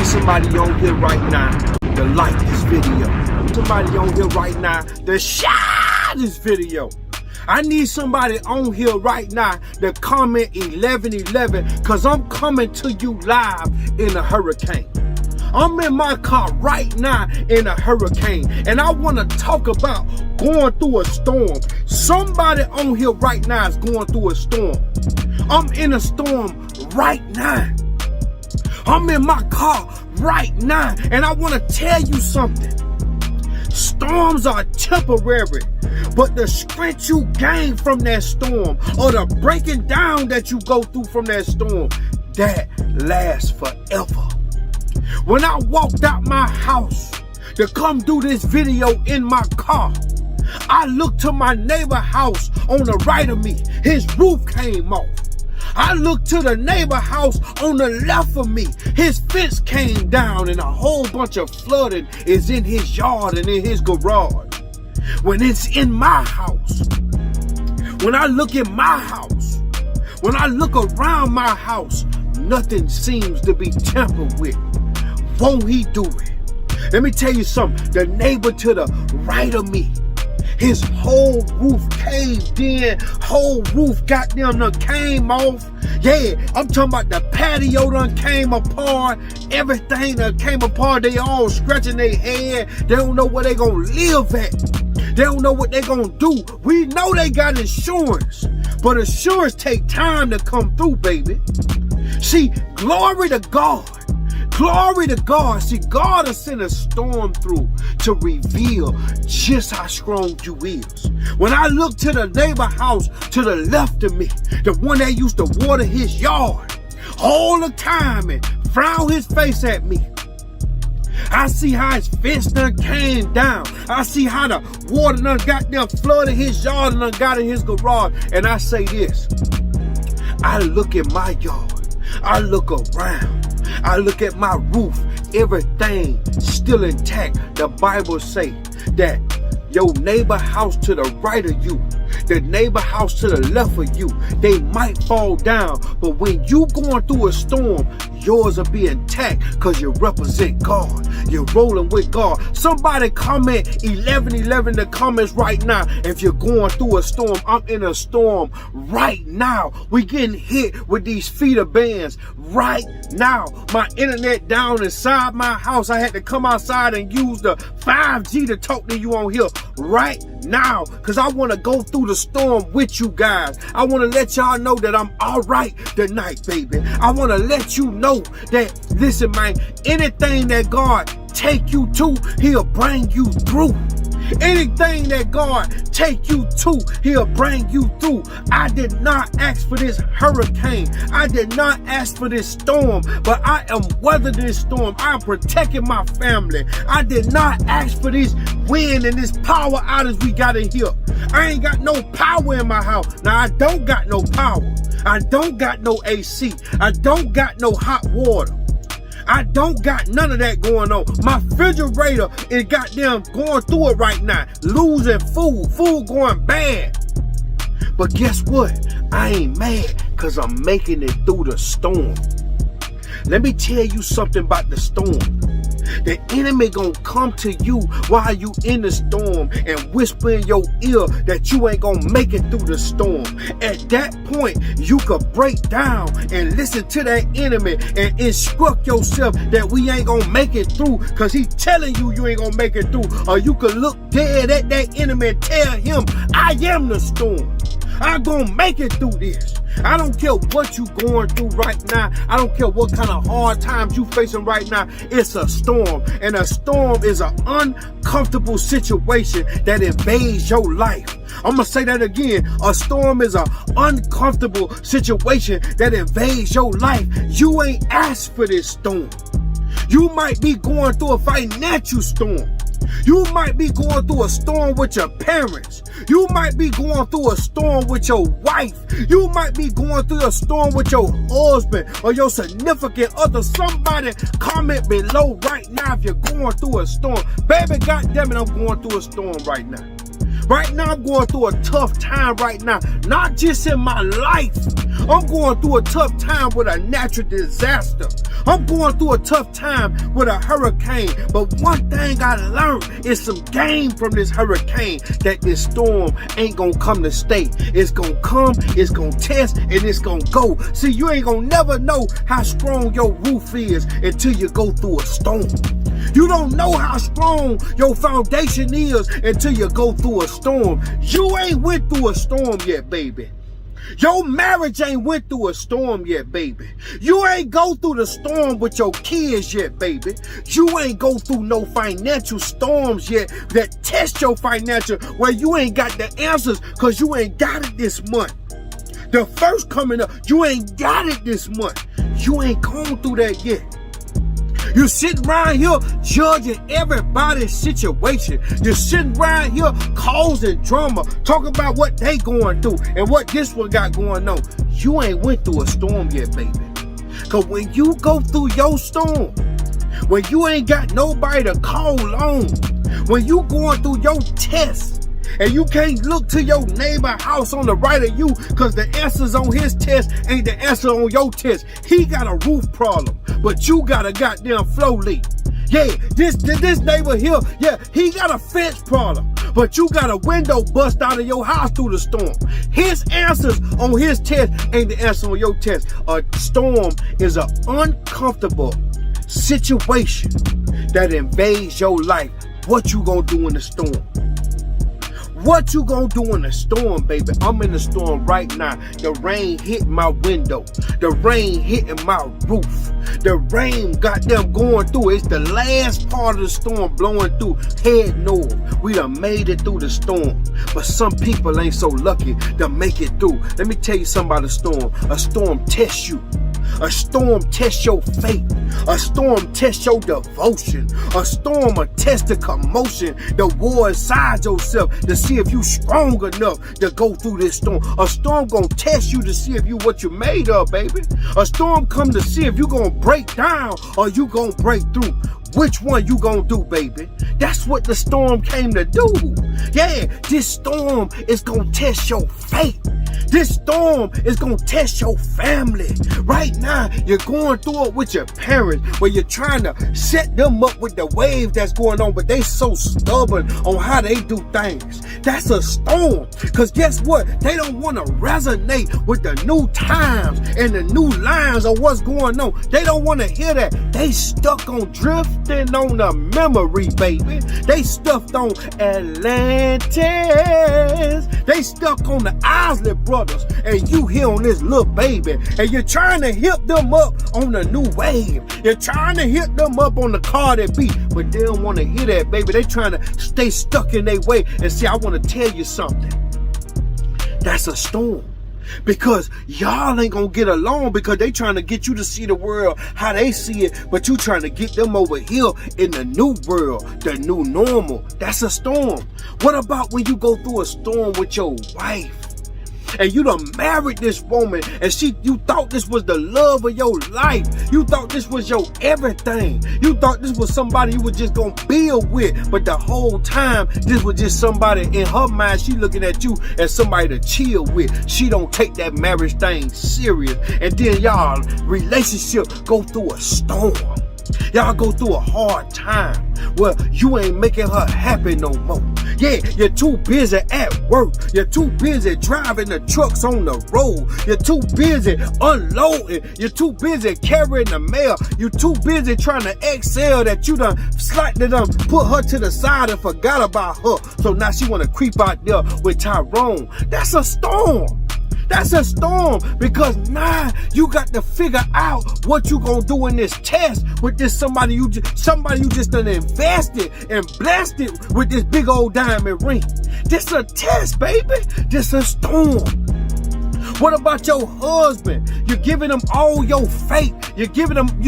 need somebody on here right now to like this video. Somebody on here right now to share this video. I need somebody on here right now to comment 1111 because I'm coming to you live in a hurricane. I'm in my car right now in a hurricane, and I want to talk about going through a storm. Somebody on here right now is going through a storm. I'm in a storm right now. I'm in my car right now, and I want to tell you something. Storms are temporary, but the strength you gain from that storm, or the breaking down that you go through from that storm, that lasts forever. When I walked out my house to come do this video in my car, I looked to my neighbor house on the right of me. His roof came off. I looked to the neighbor house on the left of me. His fence came down and a whole bunch of flooding is in his yard and in his garage. When it's in my house, when I look in my house, when I look around my house, nothing seems to be tampered with. Won't he do it? Let me tell you something. The neighbor to the right of me, his whole roof caved in, whole roof goddamn done came off. Yeah, I'm talking about the patio done came apart, everything done came apart. They all scratching their head. They don't know where they gonna live at. They don't know what they gonna do. We know they got insurance, but insurance take time to come through, baby. See, glory to God. Glory to God. See, God has sent a storm through to reveal just how strong you is. When I look to the neighbor house to the left of me, the one that used to water his yard all the time and frown his face at me, I see how his fence done came down. I see how the water done got them flooded his yard and done got in his garage. And I say this, I look at my yard, I look around, I look at my roof, everything still intact. The Bible say that your neighbor house to the right of you, the neighbor house to the left of you, they might fall down, but when you going through a storm, yours will be intact because you represent God. You're rolling with God. Somebody comment 1111 in the comments right now. If you're going through a storm, I'm in a storm right now. We getting hit with these feeder bands right now. My internet down inside my house. I had to come outside and use the 5G to talk to you on here right now because I want to go through the storm with you guys. I want to let y'all know that I'm all right tonight, baby. I want to let you know that, listen, man, anything that God take you to, he'll bring you through. Anything that God take you to, he'll bring you through. I did not ask for this hurricane. I did not ask for this storm, but I am weathering this storm. I am protecting my family. I did not ask for this wind and this power outage we got in here. I ain't got no power in my house. Now, I don't got no power. I don't got no AC. I don't got no hot water. I don't got none of that going on. My refrigerator is goddamn going through it right now. Losing food. Food going bad. But guess what? I ain't mad because I'm making it through the storm. Let me tell you something about the storm. The enemy gonna come to you while you in the storm and whisper in your ear that you ain't gonna make it through the storm. At that point, you could break down and listen to that enemy and instruct yourself that we ain't gonna make it through because he telling you you ain't gonna make it through. Or you could look dead at that enemy and tell him, I am the storm. I'm gonna make it through this. I don't care what you going through right now. I don't care what kind of hard times you facing right now. It's a storm. And a storm is an uncomfortable situation that invades your life. I'm going to say that again. A storm is an uncomfortable situation that invades your life. You ain't asked for this storm. You might be going through a financial storm. You might be going through a storm with your parents. You might be going through a storm with your wife. You might be going through a storm with your husband or your significant other. Somebody comment below right now if you're going through a storm. Baby, goddammit, I'm going through a storm right now. Right now, I'm going through a tough time right now. Not just in my life. I'm going through a tough time with a natural disaster. I'm going through a tough time with a hurricane. But one thing I learned is some game from this hurricane, that this storm ain't gonna come to stay. It's gonna come, it's gonna test, and it's gonna go. See, you ain't gonna never know how strong your roof is until you go through a storm. You don't know how strong your foundation is until you go through a storm. You ain't went through a storm yet, baby. Your marriage ain't went through a storm yet, baby. You ain't go through the storm with your kids yet, baby. You ain't go through no financial storms yet that test your financial, where you ain't got the answers because you ain't got it this month. The first coming up, you ain't got it this month. You ain't gone through that yet. You sitting around here judging everybody's situation. You're sitting around here causing drama, talking about what they going through and what this one got going on. You ain't went through a storm yet, baby. Because when you go through your storm, when you ain't got nobody to call on, when you going through your test, and you can't look to your neighbor house on the right of you because the answers on his test ain't the answer on your test. He got a roof problem, but you got a goddamn flow leak. Yeah, this neighbor here, yeah, he got a fence problem, but you got a window bust out of your house through the storm. His answers on his test ain't the answer on your test. A storm is an uncomfortable situation that invades your life. What you gonna do in the storm? What you gonna do in the storm, baby? I'm in the storm right now. The rain hitting my window. The rain hitting my roof. The rain got them going through. It's the last part of the storm blowing through. Head north. We done made it through the storm. But some people ain't so lucky to make it through. Let me tell you something about a storm. A storm tests you. A storm tests your faith. A storm tests your devotion. A storm will test the commotion, the war inside yourself, to see if you strong enough to go through this storm. A storm gonna test you to see if you what you made of, baby. A storm come to see if you gonna break down or you gonna break through. Which one you gonna do, baby? That's what the storm came to do. Yeah, this storm is gonna test your faith. This storm is gonna test your family. Right now, you're going through it with your parents, where you're trying to set them up with the wave that's going on, but they so stubborn on how they do things. That's a storm. Because guess what? They don't want to resonate with the new times and the new lines of what's going on. They don't want to hear that. They stuck on drifting on the memory, baby. They stuck on Atlantis. They stuck on the Isley Brothers, and you here on this little baby, and you're trying to hit them up on the new wave. You're trying to hit them up on the Cardi B, but they don't want to hear that, baby. They trying to stay stuck in their way and say, I want to tell you something. That's a storm. Because y'all ain't gonna get along, because they trying to get you to see the world how they see it, but you trying to get them over here in the new world, the new normal. That's a storm. What about when you go through a storm with your wife? And you done married this woman, and you thought this was the love of your life. You thought this was your everything. You thought this was somebody you was just gonna build with. But the whole time, this was just somebody in her mind. She looking at you as somebody to chill with. She don't take that marriage thing serious. And then y'all relationship go through a storm. Y'all go through a hard time where you ain't making her happy no more. Yeah, you're too busy at work. You're too busy driving the trucks on the road. You're too busy unloading. You're too busy carrying the mail. You're too busy trying to excel that you done slightly put her to the side and forgot about her. So now she want to creep out there with Tyrone. That's a storm. That's a storm, because now you got to figure out what you gonna do in this test with this somebody you just done invested and blessed it with this big old diamond ring. This a test, baby. This a storm. What about your husband? You're giving him all your faith. You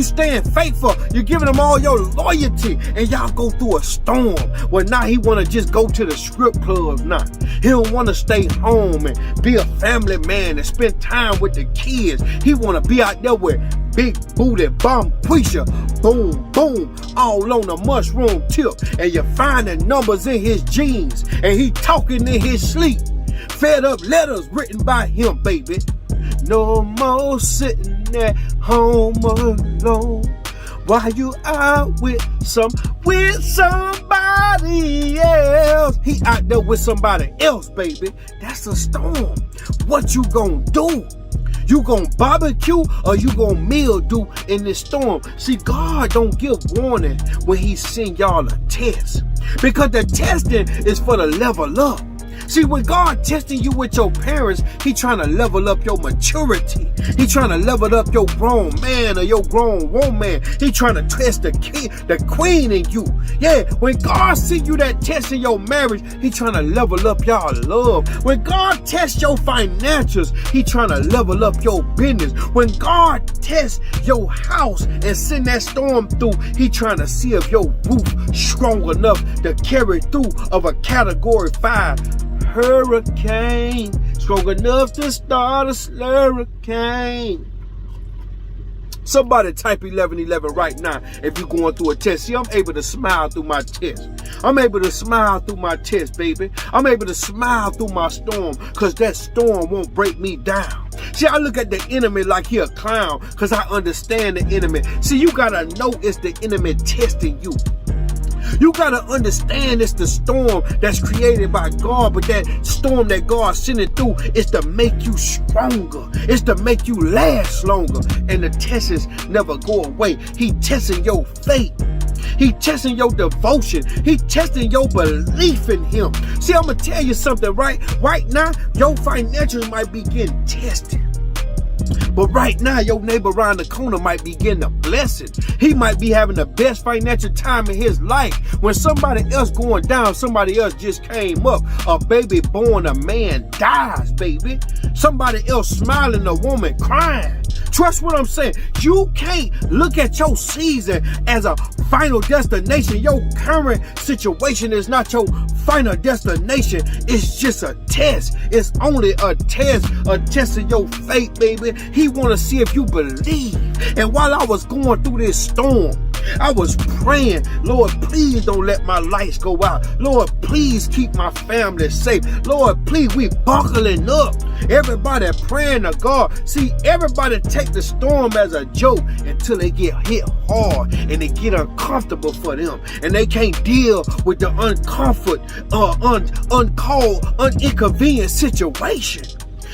staying faithful. You're giving him all your loyalty. And y'all go through a storm. Well, now he want to just go to the strip club now. He don't want to stay home and be a family man and spend time with the kids. He want to be out there with big booty bomb preacher, boom, boom, all on a mushroom tip. And you find the numbers in his jeans, and he talking in his sleep. Fed up letters written by him, baby. No more sitting at home alone while you out with somebody else. He out there with somebody else, baby. That's a storm. What you gonna do? You gonna barbecue or you gonna mildew in this storm? See, God don't give warning when he send y'all a test, because the testing is for the level up. See, when God testing you with your parents, he trying to level up your maturity. He trying to level up your grown man or your grown woman. He trying to test the king, the queen in you. Yeah, when God send you that test in your marriage, he trying to level up y'all love. When God tests your financials, he trying to level up your business. When God tests your house and send that storm through, he trying to see if your roof strong enough to carry through of a category 5 hurricane, strong enough to start a hurricane. Somebody type 1111 right now if you're going through a test. See, I'm able to smile through my test. I'm able to smile through my test, baby. I'm able to smile through my storm, because that storm won't break me down. See, I look at the enemy like he a clown, because I understand the enemy. See, you gotta know it's the enemy testing you. You gotta understand it's the storm that's created by God, but that storm that God sent it through is to make you stronger. It's to make you last longer. And the tests never go away. He testing your faith. He testing your devotion. He testing your belief in him. See, I'm gonna tell you something, right now, your financials might be getting tested. But right now, your neighbor around the corner might be getting a blessing. He might be having the best financial time in his life. When somebody else going down, somebody else just came up. A baby born, a man dies, baby. Somebody else smiling, a woman crying. Trust what I'm saying. You can't look at your season as a final destination. Your current situation is not your final destination. It's just a test. It's only a test of your faith, baby. He want to see if you believe. And while I was going through this storm, I was praying, Lord, please don't let my lights go out. Lord, please keep my family safe. Lord, please, we buckling up. Everybody praying to God. See, everybody take the storm as a joke until they get hit hard and they get uncomfortable for them. And they can't deal with the inconvenient situation.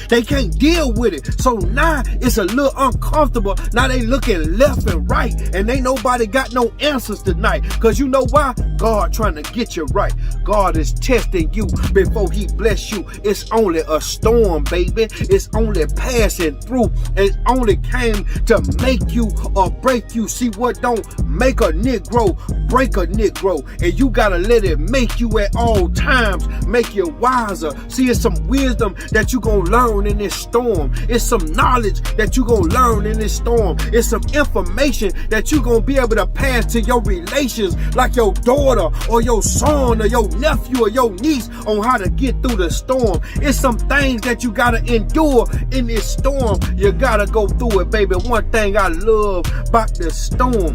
They can't deal with it. So now it's a little uncomfortable. Now they looking left and right, and ain't nobody got no answers tonight. Because you know why? God trying to get you right. God is testing you before he bless you. It's only a storm, baby. It's only passing through. It only came to make you or break you. See, what don't make a Negro, break a Negro. And you got to let it make you at all times, make you wiser. See, it's some wisdom that you going to learn in this storm. It's some knowledge that you gonna learn in this storm. It's some information that you gonna be able to pass to your relations, like your daughter or your son or your nephew or your niece, on how to get through the storm. It's some things that you gotta endure in this storm. You gotta go through it, baby. One thing I love about the storm,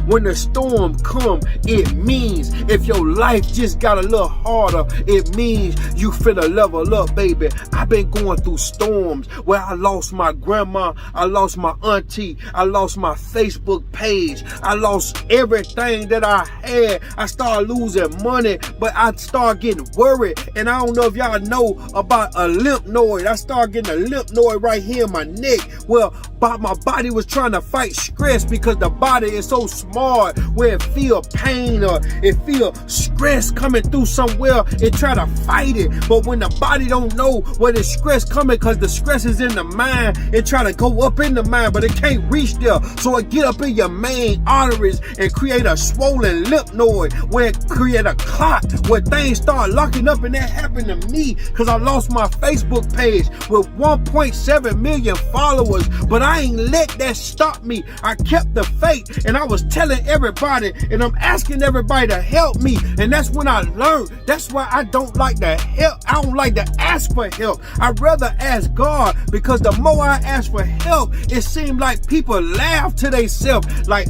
when the storm come, it means if your life just got a little harder, it means you finna level up, baby. I've been going through storms where I lost my grandma, I lost my auntie, I lost my Facebook page, I lost everything that I had. I started losing money, but I started getting worried. And I don't know if y'all know about a lymph node. I started getting a lymph node right here in my neck. Well, my body was trying to fight stress, because the body is so smart where it feel pain or it feel stress coming through somewhere, it try to fight it. But when the body don't know where the stress coming, because the stress is in the mind, it try to go up in the mind, but it can't reach there. So it get up in your main arteries and create a swollen lymph node, where it create a clot, where things start locking up. And that happened to me because I lost my Facebook page with 1.7 million followers, but I ain't let that stop me. I kept the faith, and I was telling everybody, and I'm asking everybody to help me. And that's when I learned. That's why I don't like to help. I don't like to ask for help. I'd rather ask God, because the more I ask for help, it seems like people laugh to themselves. Like,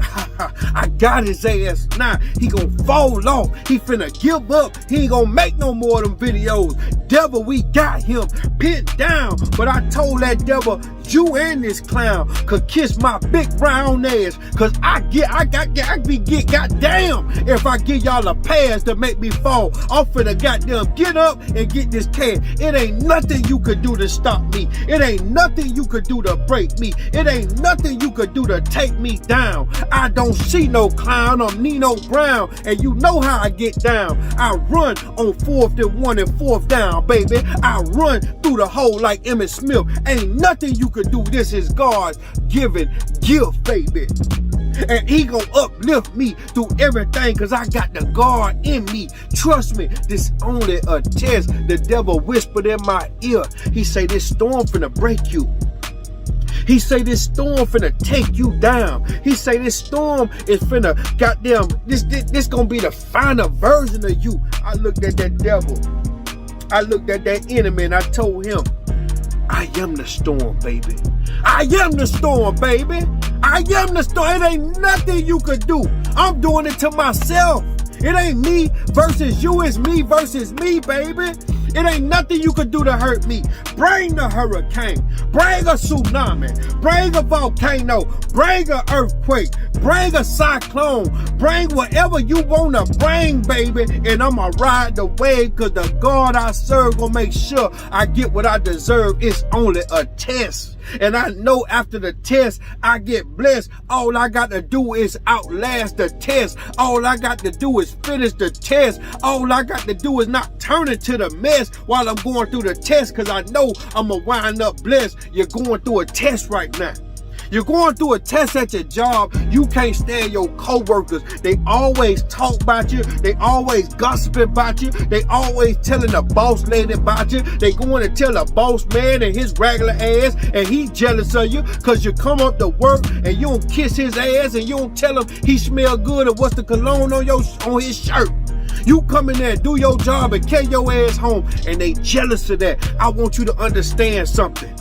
I got his ass now. He gonna fall off. He finna give up. He ain't gonna make no more of them videos. Devil, we got him pinned down. But I told that devil, you and this clown could kiss my big round ass, cause I get goddamn if I give y'all a pass to make me fall. I'm finna goddamn get up and get this cash. It ain't nothing you could do to stop me. It ain't nothing you could do to break me. It ain't nothing you could do to take me down. I don't see no clown. I'm Nino Brown, and you know how I get down. I run on 4th and 1 and 4th down, baby. I run through the hole like Emmitt Smith. Ain't nothing you could do. This is God's given gift, baby. And he gonna uplift me through everything, cause I got the God in me. Trust me, this only a test. The devil whispered in my ear. He say this storm finna break you. He say this storm finna take you down. He say this storm is finna goddamn, this gonna be the final version of you. I looked at that devil. I looked at that enemy, and I told him, I am the storm, baby. I am the storm, baby. I am the storm. It ain't nothing you could do. I'm doing it to myself. It ain't me versus you. It's me versus me, baby. It ain't nothing you could do to hurt me. Bring the hurricane. Bring a tsunami. Bring a volcano. Bring an earthquake. Bring a cyclone. Bring whatever you want to bring, baby. And I'ma ride the wave, because the God I serve gonna make sure I get what I deserve. It's only a test. And I know after the test, I get blessed. All I got to do is outlast the test. All I got to do is finish the test. All I got to do is not turn into the mess while I'm going through the test, because I know I'm going to wind up blessed. You're going through a test right now. You're going through a test at your job. You can't stand your co-workers. They always talk about you. They always gossiping about you. They always telling the boss lady about you. They going to tell the boss man and his regular ass, and he jealous of you because you come up to work and you don't kiss his ass and you don't tell him he smell good or what's the cologne on his shirt. You come in there and do your job and carry your ass home, and they jealous of that. I want you to understand something.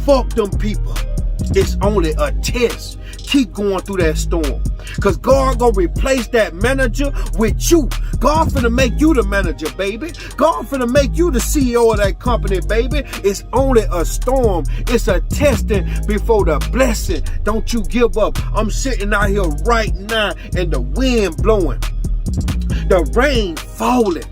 Fuck them people. It's only a test. Keep going through that storm, because God gonna replace that manager with you. God finna make you the manager, baby. God finna make you the CEO of that company, baby. It's only a storm. It's a testing before the blessing. Don't you give up. I'm sitting out here right now, and the wind blowing, the rain falling,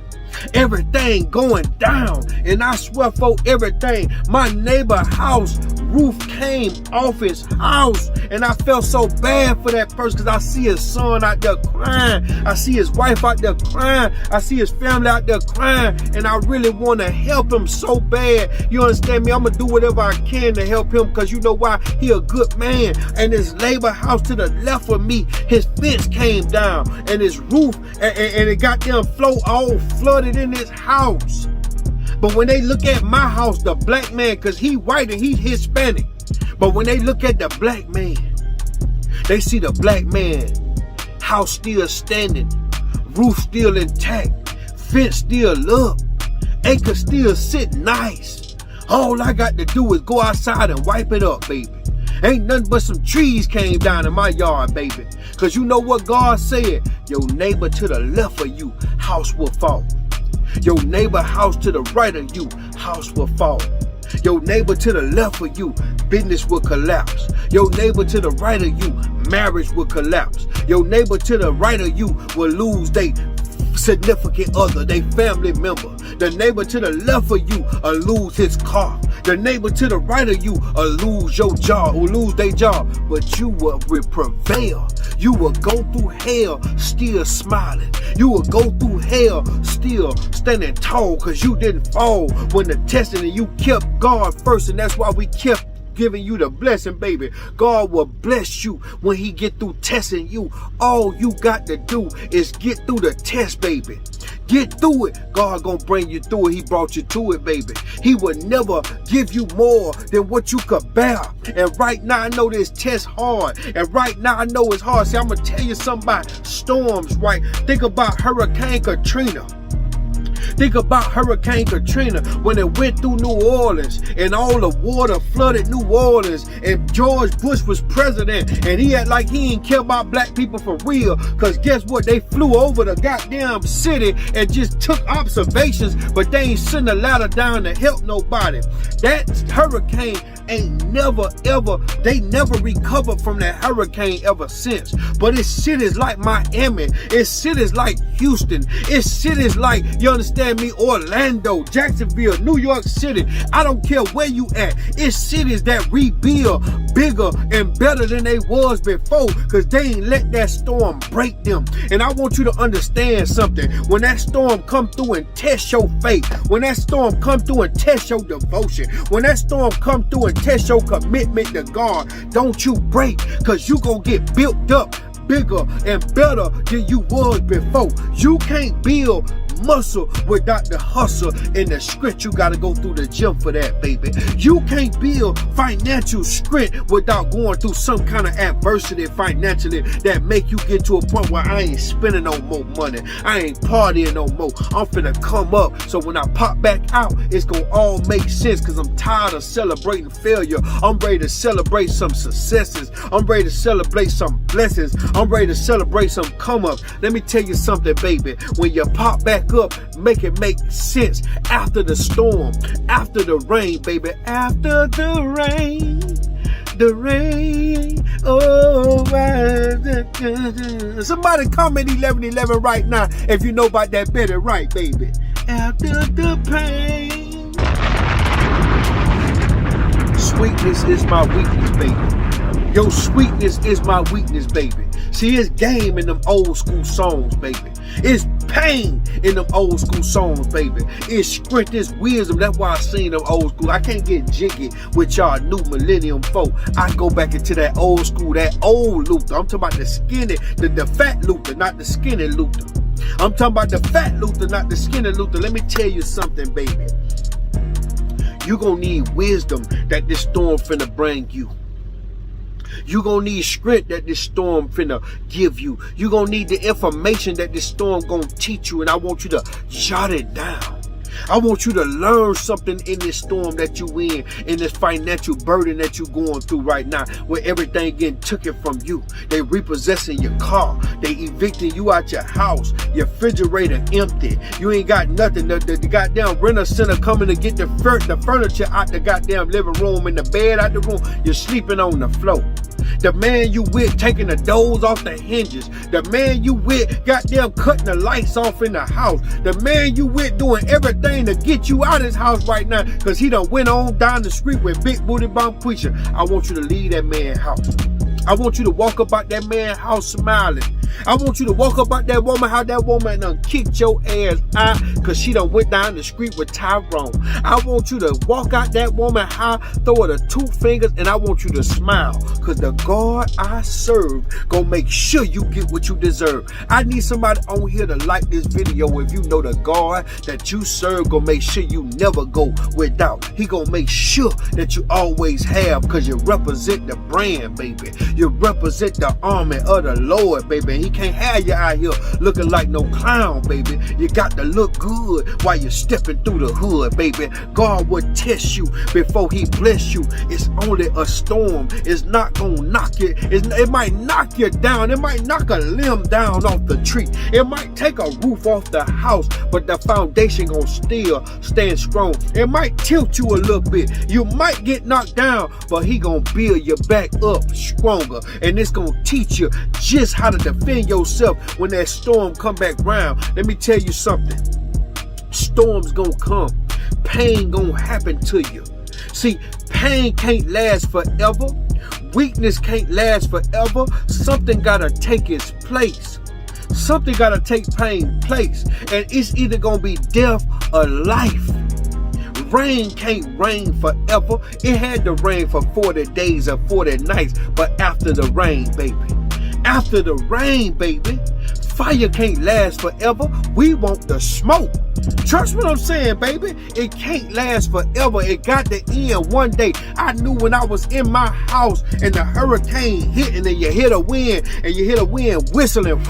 everything going down, and I swear for everything, my neighbor house roof came off his house, and I felt so bad for that person, because I see his son out there crying, I see his wife out there crying, I see his family out there crying, and I really want to help him so bad. You understand me? I'm gonna do whatever I can to help him, because you know why? He a good man. And his neighbor house to the left of me, his fence came down, and his roof and it got them all flooded in his house. But when they look at my house, the black man, because he white and he's Hispanic, but when they look at the black man, they see the black man house still standing, roof still intact, fence still up, acre still sit nice. All I got to do is go outside and wipe it up, baby. Ain't nothing but some trees came down in my yard, baby. Because you know what God said? Your neighbor to the left of you, house will fall. Your neighbor house to the right of you, house will fall. Your neighbor to the left of you, business will collapse. Your neighbor to the right of you, marriage will collapse. Your neighbor to the right of you will lose their significant other, their family member. The neighbor to the left of you will lose his car. The neighbor to the right of you will lose your job, will lose their job. But you will prevail. You will go through hell still smiling. You will go through hell still standing tall, because you didn't fall when the testing, and you kept God first, and that's why we kept giving you the blessing, baby. God will bless you when he get through testing you. All you got to do is get through the test, baby. Get through it. God gonna bring you through it. He brought you to it, baby. He would never give you more than what you could bear. And right now I know this test hard. And right now I know it's hard. See, I'm gonna tell you something about storms, right? Think about Hurricane Katrina. Think about Hurricane Katrina when it went through New Orleans and all the water flooded New Orleans and George Bush was president and he act like he ain't care about black people for real, because guess what? They flew over the goddamn city and just took observations, but they ain't sent a ladder down to help nobody. That hurricane ain't never ever, they never recovered from that hurricane ever since. But it's cities like Miami, it's cities like Houston, it's cities like, you understand me, Orlando, Jacksonville, New York City. I don't care where you at. It's cities that rebuild bigger and better than they was before, because they ain't let that storm break them. And I want you to understand something. When that storm come through and test your faith, when that storm come through and test your devotion, when that storm come through and test your commitment to God, don't you break, because you gonna get built up bigger and better than you was before. You can't build muscle without the hustle and the strength. You gotta go through the gym for that, baby. You can't build financial strength without going through some kind of adversity financially that make you get to a point where I ain't spending no more money, I ain't partying no more, I'm finna come up, so when I pop back out, it's gonna all make sense, because I'm tired of celebrating failure. I'm ready to celebrate some successes. I'm ready to celebrate some blessings. I'm ready to celebrate some come ups. Let me tell you something, baby. When you pop back up, make it make sense. After the storm, after the rain, baby, after the rain, oh, somebody comment 1111 right now if you know about that better, right, baby? After the pain, sweetness is my weakness, baby. Your sweetness is my weakness, baby. See, it's game in them old school songs, baby. It's pain in them old school songs, baby. It's strength, it's wisdom. That's why I sing them old school. I can't get jiggy with y'all new millennium folk. I go back into that old school, that old Luther. I'm talking about the skinny, the fat Luther, not the skinny Luther. I'm talking about the fat Luther, not the skinny Luther. Let me tell you something, baby. You gonna need wisdom that this storm finna bring you. You gonna need strength that this storm finna give you. You gonna need the information that this storm gonna teach you, and I want you to jot it down. I want you to learn something in this storm that you in this financial burden that you going through right now, where everything getting taken from you. They repossessing your car. They evicting you out your house. Your refrigerator empty. You ain't got nothing. The goddamn renter center coming to get the furniture out the goddamn living room and the bed out the room. You're sleeping on the floor. The man you with taking the doors off the hinges. The man you with goddamn cutting the lights off in the house. The man you with doing everything to get you out of his house right now, because he done went on down the street with Big Booty Bomb Preacher. I want you to leave that man's house. I want you to walk up out that man's house smiling. I want you to walk up out that woman, how that woman done kicked your ass out because she done went down the street with Tyrone. I want you to walk out that woman high, throw her the 2 fingers, and I want you to smile, because the God I serve gonna make sure you get what you deserve. I need somebody on here to like this video. If you know the God that you serve gonna make sure you never go without. He gonna make sure that you always have, because you represent the brand, baby. You represent the army of the Lord, baby. He can't have you out here looking like no clown, baby. You got to look good while you're stepping through the hood, baby. God will test you before he bless you. It's only a storm. It's not gonna knock you. It might knock you down. It might knock a limb down off the tree. It might take a roof off the house, but the foundation gonna still stand strong. It might tilt you a little bit. You might get knocked down, but he gonna build you back up stronger. And it's gonna teach you just how to defend yourself when that storm come back round. Let me tell you something. Storms gonna come. Pain gonna happen to you. See, pain can't last forever. Weakness can't last forever. Something gotta take its place. Something gotta take pain place. And it's either gonna be death or life. Rain can't rain forever. It had to rain for 40 days or 40 nights. But after the rain, baby. After the rain, baby, Fire can't last forever. We want the smoke. Trust what I'm saying, baby. It can't last forever. It got to end one day. I knew when I was in my house and the hurricane hit, and then you hear the wind, and you hear the wind whistling.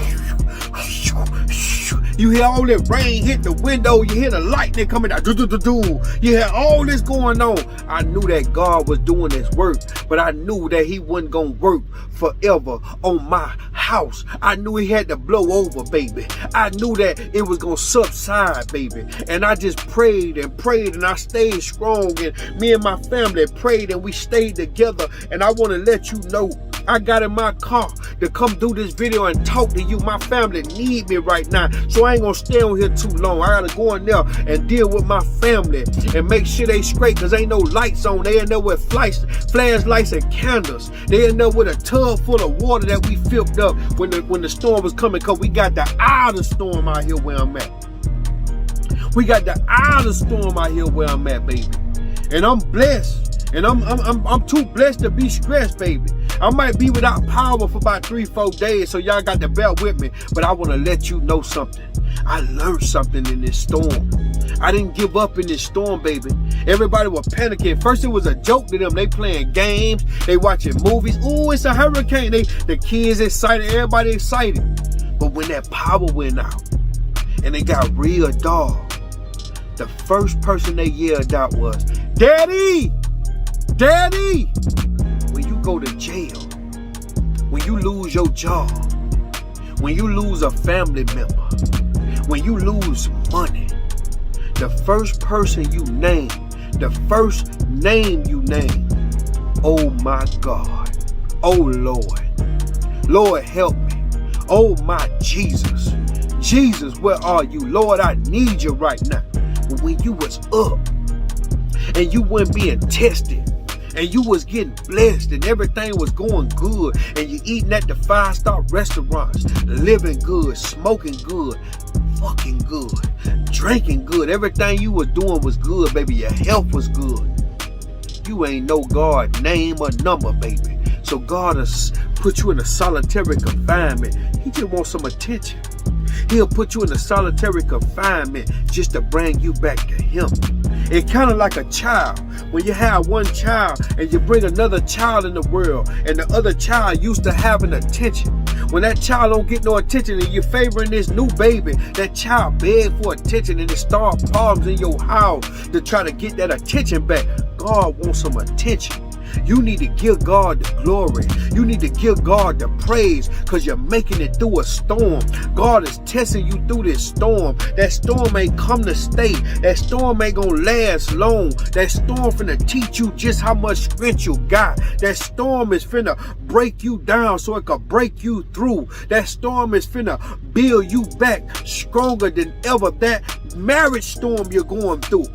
You hear all that rain hit the window. You hear the lightning coming out. You hear all this going on. I knew that God was doing his work, but I knew that he wasn't going to work forever on my house. I knew he had to blow over, baby. I knew that it was going to subside, baby. And I just prayed and prayed, and I stayed strong. And me and my family prayed, and we stayed together. And I want to let you know, I got in my car to come do this video and talk to you. My family need me right now, so I ain't gonna stay on here too long. I gotta go in there and deal with my family and make sure they straight, cause ain't no lights on. They in there with flashlights and candles. They in there with a tub full of water that we filled up when the storm was coming, cause we got the eye of the storm out here where I'm at. We got the eye of the storm out here where I'm at, baby. And I'm blessed. And I'm too blessed to be stressed, baby. I might be without power for about 3-4 days, so y'all got to bear with me. But I want to let you know something. I learned something in this storm. I didn't give up in this storm, baby. Everybody was panicking. First, it was a joke to them. They playing games. They watching movies. Ooh, it's a hurricane. The kids excited. Everybody excited. But when that power went out and it got real dark, the first person they yelled out was, "Daddy! Daddy!" When you go to jail, when you lose your job, when you lose a family member, when you lose money, the first person you name, the first name you name, oh my God, oh Lord, Lord help me, oh my Jesus, Jesus, where are you? Lord, I need you right now. But when you was up and you weren't being tested, and you was getting blessed and everything was going good, and you eating at the 5-star restaurants, living good, smoking good, fucking good, drinking good, everything you was doing was good, baby. Your health was good. You ain't know God name or number, baby. So God has put you in a solitary confinement. He just wants some attention. He'll put you in a solitary confinement just to bring you back to him. It's kind of like a child. When you have one child and you bring another child in the world, and the other child used to having attention. When that child don't get no attention and you're favoring this new baby, that child beg for attention and it start problems in your house to try to get that attention back. God wants some attention. You need to give God the glory. You need to give God the praise, because you're making it through a storm. God is testing you through this storm. That storm ain't come to stay. That storm ain't gonna last long. That storm finna teach you just how much strength you got. That storm is finna break you down so it can break you through. That storm is finna build you back stronger than ever. That marriage storm you're going through,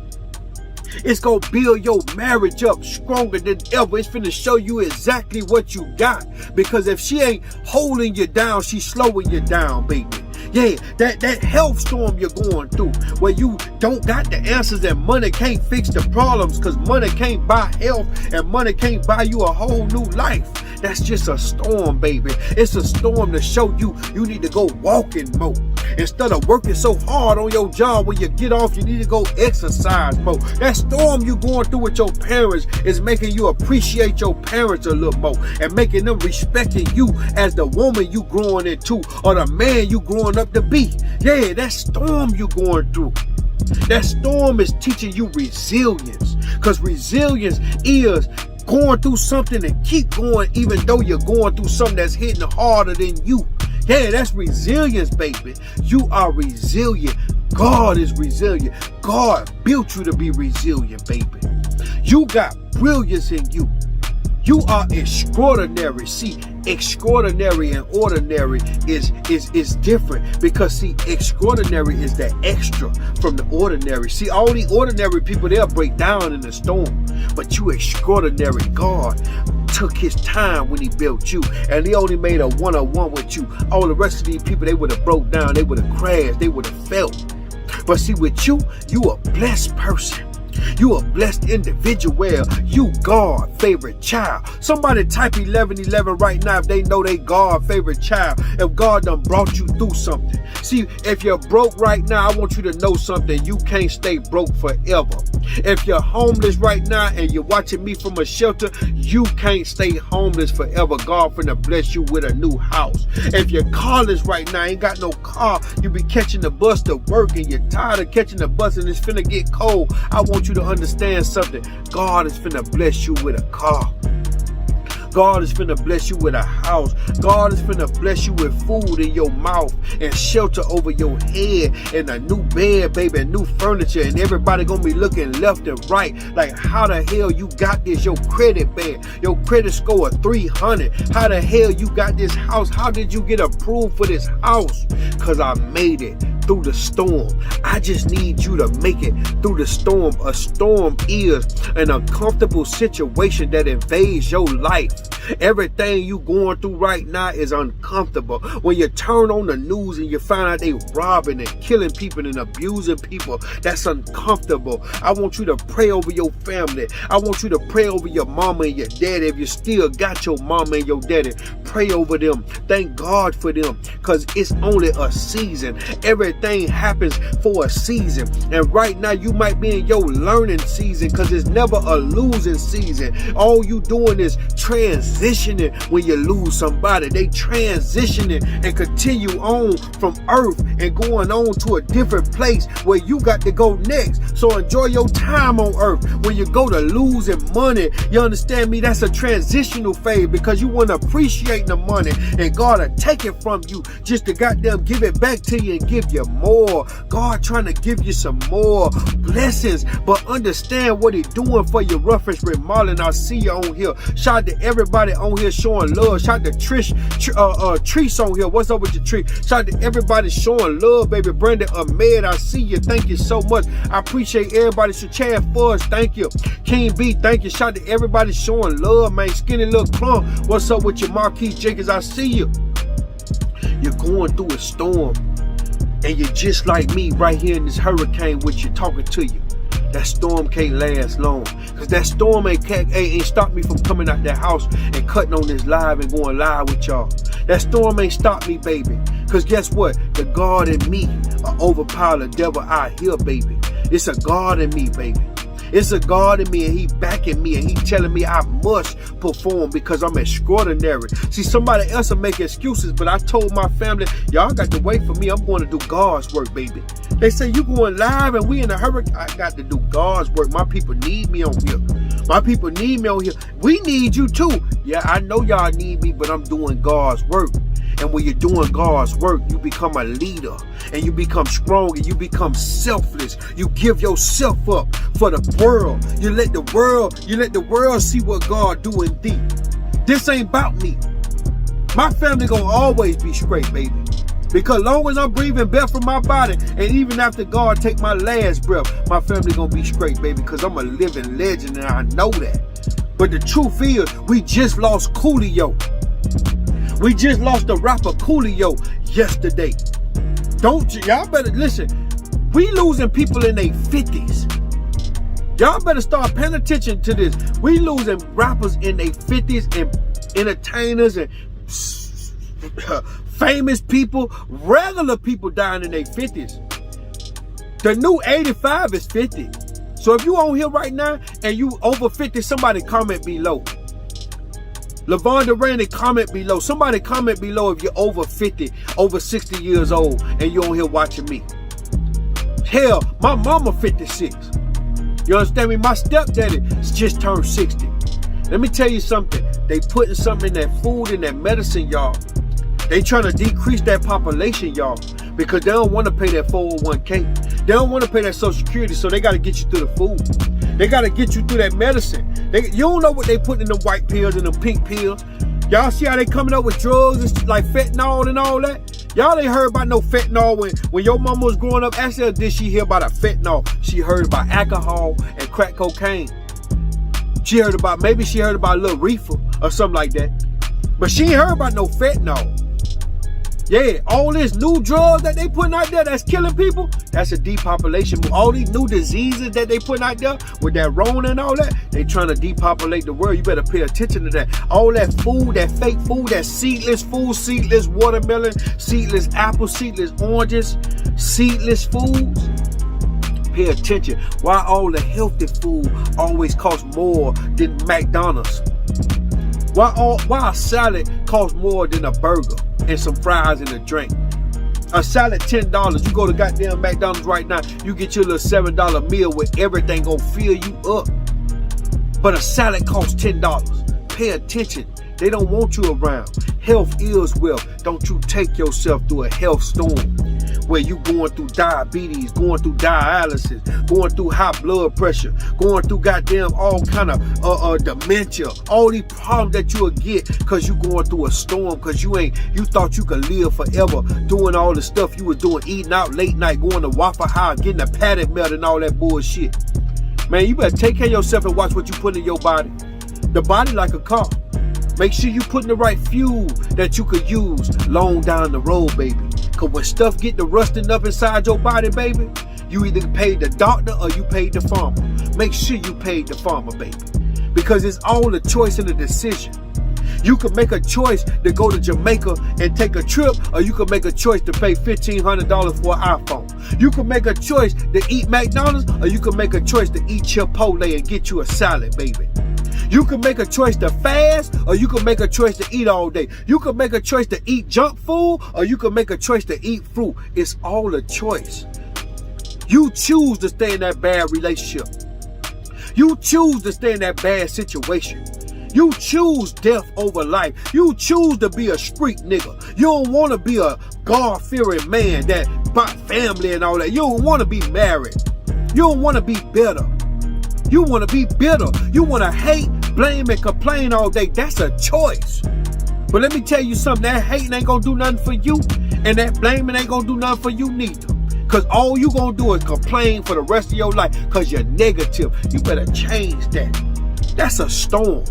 it's going to build your marriage up stronger than ever. It's finna show you exactly what you got. Because if she ain't holding you down, she's slowing you down, baby. Yeah, that health storm you're going through, where you don't got the answers and money can't fix the problems, because money can't buy health and money can't buy you a whole new life. That's just a storm, baby. It's a storm to show you need to go walking more. Instead of working so hard on your job, when you get off, you need to go exercise more. That storm you going through with your parents is making you appreciate your parents a little more, and making them respecting you as the woman you growing into, or the man you growing up to be. Yeah, that storm you going through. That storm is teaching you resilience, because resilience is going through something and keep going even though you're going through something that's hitting harder than you. Yeah, that's resilience, baby. You are resilient. God is resilient. God built you to be resilient, baby. You got brilliance in you. You are extraordinary. See, extraordinary and ordinary is different, because see, extraordinary is the extra from the ordinary. See, all the ordinary people, they'll break down in the storm, but you extraordinary. God took his time when he built you, and he only made a one-on-one with you. All the rest of these people, they would have broke down, they would have crashed, they would have fell. But see, with you, you a blessed person. You a blessed individual. You God favorite child. Somebody type 1111 right now if they know they God favorite child. If God done brought you through something. See, if you're broke right now, I want you to know something. You can't stay broke forever. If you're homeless right now and you're watching me from a shelter, you can't stay homeless forever. God finna bless you with a new house. If you're carless right now, ain't got no car, you be catching the bus to work and you're tired of catching the bus and it's finna get cold. I want you to understand something. God is finna bless you with a car. God is finna bless you with a house. God is finna bless you with food in your mouth and shelter over your head and a new bed, baby, and new furniture. And everybody gonna be looking left and right like, how the hell you got this? Your credit bad, your credit score of 300. How the hell you got this house? How did you get approved for this house? Because I made it through the storm. I just need you to make it through the storm. A storm is an uncomfortable situation that invades your life. Everything you going through right now is uncomfortable. When you turn on the news and you find out they robbing and killing people and abusing people, that's uncomfortable. I want you to pray over your family. I want you to pray over your mama and your daddy. If you still got your mama and your daddy, pray over them. Thank God for them, because it's only a season. Everything happens for a season. And right now you might be in your learning season, because it's never a losing season. All you doing is transitioning when you lose somebody. They transitioning and continue on from earth and going on to a different place where you got to go next. So enjoy your time on earth. When you go to losing money, you understand me? That's a transitional phase, because you want to appreciate the money and God will take it from you just to goddamn give it back to you and give you more. God trying to give you some more blessings, but understand what He's doing for your roughest remodeling. I see you on here. Shout out to everybody on here showing love. Shout out to Treese on here. What's up with your tree? Shout out to everybody showing love, baby. Brandon Ahmed, I see you. Thank you so much. I appreciate everybody. So Chad Fudge, thank you. King B, thank you. Shout out to everybody showing love, man. Skinny little plump. What's up with your Marquise Jenkins? I see you. You're going through a storm, and you're just like me right here in this hurricane with you, talking to you. That storm can't last long, because that storm ain't stopped me from coming out that house and cutting on this live and going live with y'all. That storm ain't stopped me, baby, because guess what? The God in me overpower the devil out here, baby. It's a God in me, baby. It's a God in me, and He backing me, and He telling me I must perform because I'm extraordinary. See, somebody else will make excuses, but I told my family, y'all got to wait for me. I'm going to do God's work, baby. They say you going live and we in a hurricane. I got to do God's work. My people need me on here. My people need me on here. We need you too. Yeah, I know y'all need me, but I'm doing God's work. And when you're doing God's work, you become a leader, and you become strong, and you become selfless. You give yourself up for the world. You let the world see what God do in thee. This ain't about me. My family gonna always be straight, baby. Because long as I'm breathing breath from my body, and even after God take my last breath, my family gonna be straight, baby, because I'm a living legend, and I know that. But the truth is, we just lost Coolio. We just lost the rapper Coolio yesterday. Y'all better listen. We losing people in their 50s. Y'all better start paying attention to this. We losing rappers in their 50s and entertainers and famous people, regular people dying in their 50s. The new 85 is 50. So if you on here right now and you over 50, somebody comment below. Lavonda Randy, comment below. Somebody comment below if you're over 50, over 60 years old, and you're on here watching me. Hell, my mama 56. You understand me? My stepdaddy just turned 60. Let me tell you something. They putting something in that food and that medicine, y'all. They trying to decrease that population, y'all, because they don't want to pay that 401k. They don't want to pay that Social Security, so they got to get you through the food. They got to get you through that medicine. You don't know what they putting in the white pills and the pink pills. Y'all see how they coming up with drugs and like fentanyl and all that? Y'all ain't heard about no fentanyl when your mama was growing up. Ask her, did she hear about a fentanyl? She heard about alcohol and crack cocaine. Maybe she heard about a little reefer or something like that. But she ain't heard about no fentanyl. Yeah, all this new drugs that they putting out there that's killing people, that's a depopulation. All these new diseases that they putting out there with that Rona and all that, they trying to depopulate the world. You better pay attention to that. All that food, that fake food, that seedless food, seedless watermelon, seedless apple, seedless oranges, seedless foods. Pay attention. Why all the healthy food always costs more than McDonald's? Why a salad costs more than a burger and some fries and a drink? A salad $10. You go to goddamn McDonald's right now, you get your little $7 meal where everything gonna fill you up. But a salad costs $10. Pay attention. They don't want you around. Health is wealth. Don't you take yourself through a health storm where you going through diabetes, going through dialysis, going through high blood pressure, going through goddamn all kind of dementia, all these problems that you will get because you going through a storm because you thought you could live forever doing all the stuff you were doing, eating out late night, going to Waffle House, getting a patty melt and all that bullshit. Man, you better take care of yourself and watch what you put in your body. The body like a car. Make sure you put in the right fuel that you could use long down the road, baby. Because when stuff get to rusting up inside your body, baby, you either paid the doctor or you paid the farmer. Make sure you paid the farmer, baby. Because it's all a choice and a decision. You could make a choice to go to Jamaica and take a trip, or you could make a choice to pay $1,500 for an iPhone. You could make a choice to eat McDonald's, or you could make a choice to eat Chipotle and get you a salad, baby. You can make a choice to fast, or you can make a choice to eat all day. You can make a choice to eat junk food, or you can make a choice to eat fruit. It's all a choice. You choose to stay in that bad relationship. You choose to stay in that bad situation. You choose death over life. You choose to be a street nigga. You don't want to be a God-fearing man that bought family and all that. You don't want to be married. You don't want to be bitter. You want to be bitter. You want to hate, blame, and complain all day. That's a choice. But let me tell you something. That hating ain't going to do nothing for you. And that blaming ain't going to do nothing for you neither. Because all you going to do is complain for the rest of your life because you're negative. You better change that. That's a storm.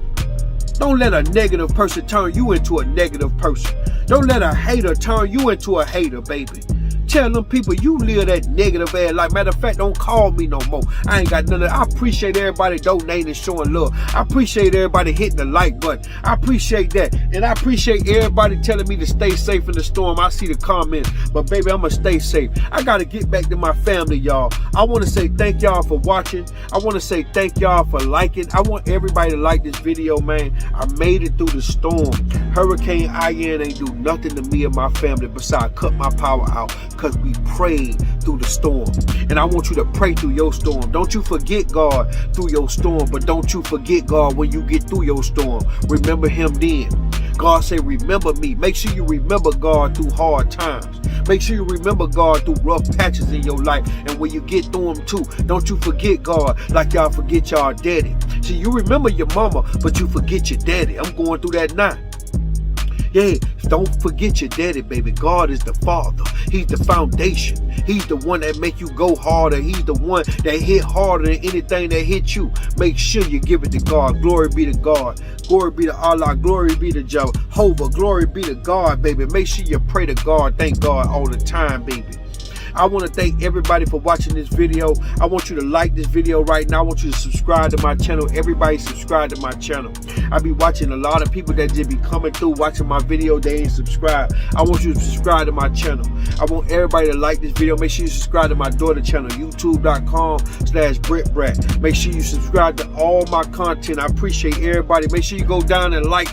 Don't let a negative person turn you into a negative person. Don't let a hater turn you into a hater, baby. Tell them people you live that negative ass life. Matter of fact, don't call me no more. I ain't got none of that. I appreciate everybody donating and showing love. I appreciate everybody hitting the like button. I appreciate that. And I appreciate everybody telling me to stay safe in the storm. I see the comments. But baby, I'm going to stay safe. I got to get back to my family, y'all. I want to say thank y'all for watching. I want to say thank y'all for liking. I want everybody to like this video, man. I made it through the storm. Hurricane Ian ain't do nothing to me and my family besides cut my power out. Because we prayed through the storm. And I want you to pray through your storm. Don't you forget God through your storm, but don't you forget God when you get through your storm. Remember him then. God say, remember me. Make sure you remember God through hard times. Make sure you remember God through rough patches in your life. And when you get through them too, don't you forget God like y'all forget y'all daddy. See, you remember your mama, but you forget your daddy. I'm going through that now. Yeah, don't forget your daddy, baby. God is the father. He's the foundation. He's the one that make you go harder. He's the one that hit harder than anything that hit you. Make sure you give it to God. Glory be to God. Glory be to Allah. Glory be to Jehovah. Glory be to God, baby. Make sure you pray to God. Thank God all the time, baby. I want to thank everybody for watching this video. I want you to like this video right now. I want you to subscribe to my channel. Everybody subscribe to my channel. I be watching a lot of people that just be coming through watching my video. They ain't subscribed. I want you to subscribe to my channel. I want everybody to like this video. Make sure you subscribe to my daughter channel, youtube.com/BrittBrat. Make sure you subscribe to all my content. I appreciate everybody. Make sure you go down and like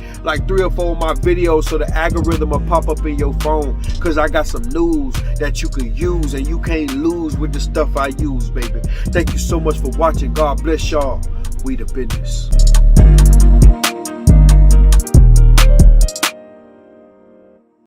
3 or 4 of my videos so the algorithm will pop up in your phone. Because I got some news that you could use and you can't lose with the stuff I use, baby. Thank you so much for watching. God bless y'all. We the business.